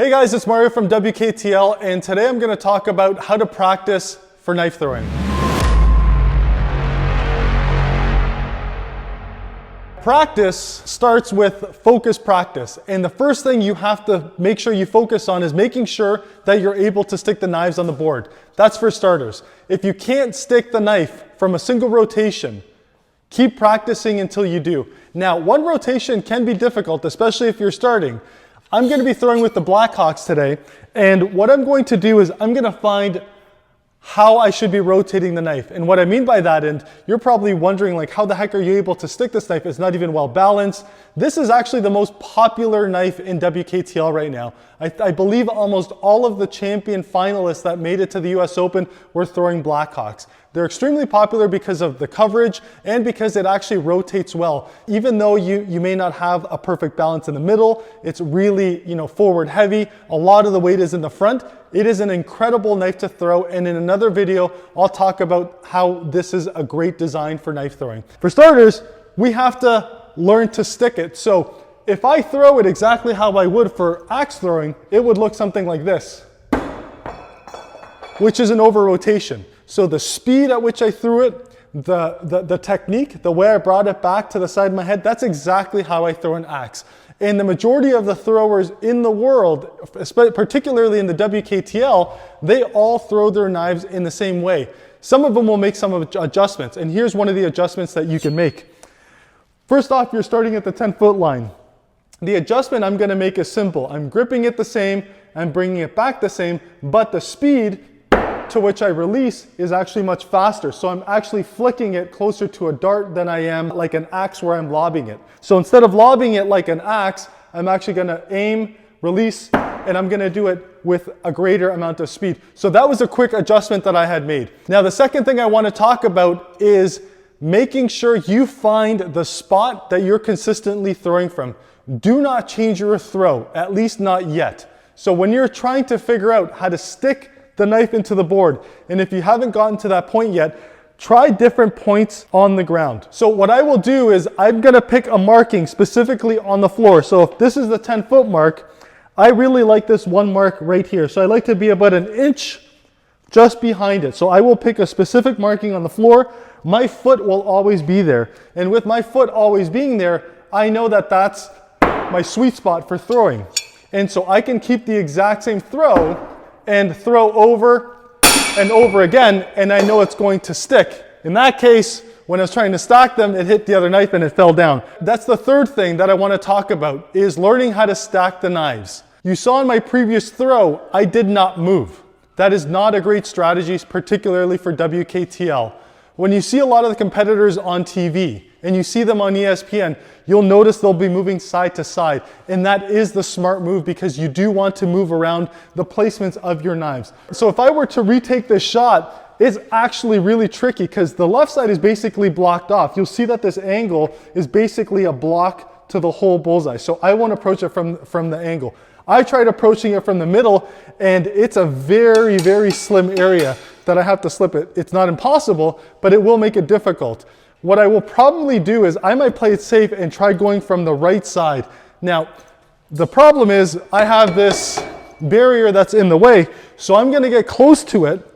Hey guys, it's Mario from WKTL, and today I'm going to talk about how to practice for knife throwing. Practice starts with focus practice, and the first thing you have to make sure you focus on is making sure that you're able to stick the knives on the board. That's for starters. If you can't stick the knife from a single rotation, keep practicing until you do. Now, one rotation can be difficult, especially if you're starting. I'm going to be throwing with the Blackhawks today, and what I'm going to do is I'm going to find how I should be rotating the knife. And what I mean by that, and you're probably wondering, like, how the heck are you able to stick this knife? It's not even well balanced. This is actually the most popular knife in WKTL right now. I believe almost all of the champion finalists that made it to the US Open were throwing Blackhawks. They're extremely popular because of the coverage and because it actually rotates well. Even though you may not have a perfect balance in the middle, it's really, forward heavy. A lot of the weight is in the front. It is an incredible knife to throw, and in another video, I'll talk about how this is a great design for knife throwing. For starters, we have to learn to stick it. So if I throw it exactly how I would for axe throwing, it would look something like this, which is an over rotation. So the speed at which I threw it, the technique, the way I brought it back to the side of my head, that's exactly how I throw an axe. And the majority of the throwers in the world, particularly in the WKTL, they all throw their knives in the same way. Some of them will make some adjustments, and here's one of the adjustments that you can make. First off, you're starting at the 10-foot line. The adjustment I'm going to make is simple. I'm gripping it the same, I'm bringing it back the same, but the speed to which I release is actually much faster. So I'm actually flicking it closer to a dart than I am like an axe where I'm lobbing it. So instead of lobbing it like an axe, I'm actually gonna aim, release, and I'm gonna do it with a greater amount of speed. So that was a quick adjustment that I had made. Now the second thing I wanna talk about is making sure you find the spot that you're consistently throwing from. Do not change your throw, at least not yet. So when you're trying to figure out how to stick the knife into the board, and if you haven't gotten to that point yet, try different points on the ground. So what I will do is I'm gonna pick a marking specifically on the floor. So if this is the 10-foot mark, I really like this one mark right here. So I like to be about an inch just behind it. So I will pick a specific marking on the floor. My foot will always be there. And with my foot always being there, I know that that's my sweet spot for throwing. And so I can keep the exact same throw and throw over and over again, and I know it's going to stick. In that case, when I was trying to stack them, it hit the other knife and it fell down. That's the third thing that I want to talk about, is learning how to stack the knives. You saw in my previous throw, I did not move. That is not a great strategy, particularly for WKTL. When you see a lot of the competitors on TV and you see them on ESPN, you'll notice they'll be moving side to side. And that is the smart move, because you do want to move around the placements of your knives. So if I were to retake this shot, it's actually really tricky because the left side is basically blocked off. You'll see that this angle is basically a block to the whole bullseye. So I won't approach it from the angle. I tried approaching it from the middle, and it's a very, very slim area that I have to slip it. It's not impossible, but it will make it difficult. What I will probably do is I might play it safe and try going from the right side. Now, the problem is I have this barrier that's in the way, so I'm gonna get close to it,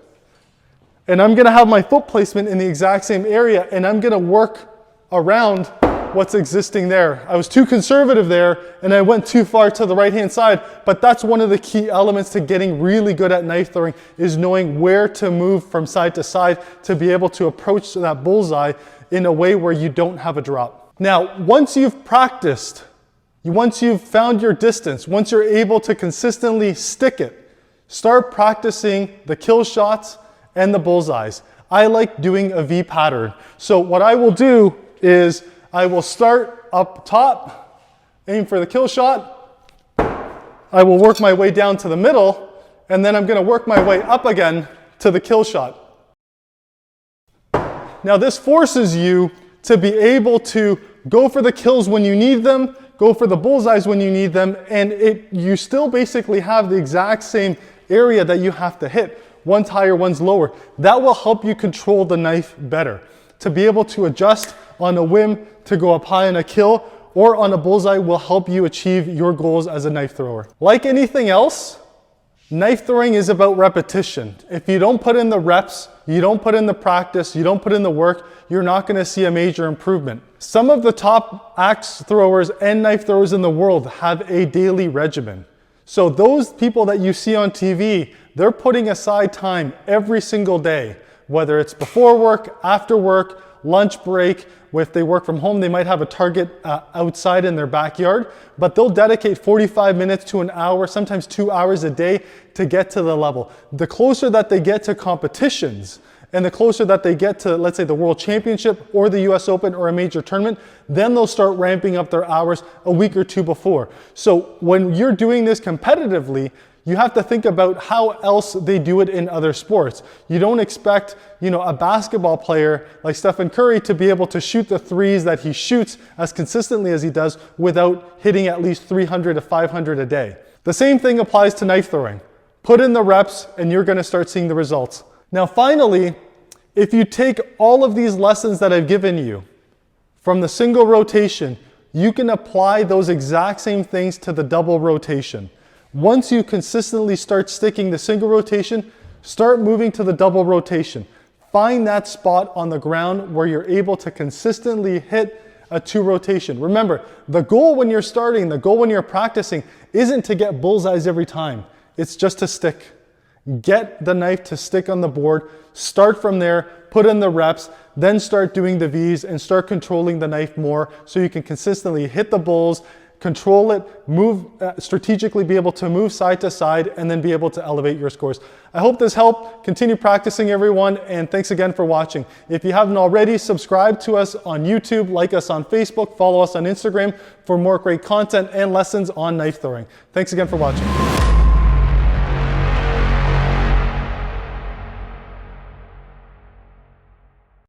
and I'm gonna have my foot placement in the exact same area, and I'm gonna work around what's existing there. I was too conservative there, and I went too far to the right-hand side, but that's one of the key elements to getting really good at knife throwing, is knowing where to move from side to side to be able to approach that bullseye in a way where you don't have a drop. Now, once you've practiced, once you've found your distance, once you're able to consistently stick it, start practicing the kill shots and the bullseyes. I like doing a V pattern. So what I will do is I will start up top, aim for the kill shot. I will work my way down to the middle, and then I'm going to work my way up again to the kill shot. Now this forces you to be able to go for the kills when you need them, go for the bullseyes when you need them, and you still basically have the exact same area that you have to hit. One's higher, one's lower. That will help you control the knife better, to be able to adjust on a whim to go up high in a kill, or on a bullseye will help you achieve your goals as a knife thrower. Like anything else, knife throwing is about repetition. If you don't put in the reps, you don't put in the practice, you don't put in the work, you're not going to see a major improvement. Some of the top axe throwers and knife throwers in the world have a daily regimen. So those people that you see on TV, they're putting aside time every single day, whether it's before work, after work, lunch break. If they work from home, they might have a target outside in their backyard, but they'll dedicate 45 minutes to an hour, sometimes 2 hours a day to get to the level. The closer that they get to competitions, and the closer that they get to, let's say, the World Championship or the US Open or a major tournament, then they'll start ramping up their hours a week or two before. So when you're doing this competitively, you have to think about how else they do it in other sports. You don't expect, a basketball player like Stephen Curry to be able to shoot the threes that he shoots as consistently as he does without hitting at least 300 to 500 a day. The same thing applies to knife throwing. Put in the reps and you're going to start seeing the results. Now finally, if you take all of these lessons that I've given you from the single rotation, you can apply those exact same things to the double rotation. Once you consistently start sticking the single rotation, start moving to the double rotation. Find that spot on the ground where you're able to consistently hit a 2 rotation. Remember, the goal when you're starting, the goal when you're practicing isn't to get bullseyes every time. It's just to stick. Get the knife to stick on the board, start from there, put in the reps, then start doing the V's and start controlling the knife more so you can consistently hit the bulls, control it, move strategically, be able to move side to side, and then be able to elevate your scores. I hope this helped. Continue practicing, everyone, and thanks again for watching. If you haven't already, subscribe to us on YouTube, like us on Facebook, follow us on Instagram for more great content and lessons on knife throwing. Thanks again for watching.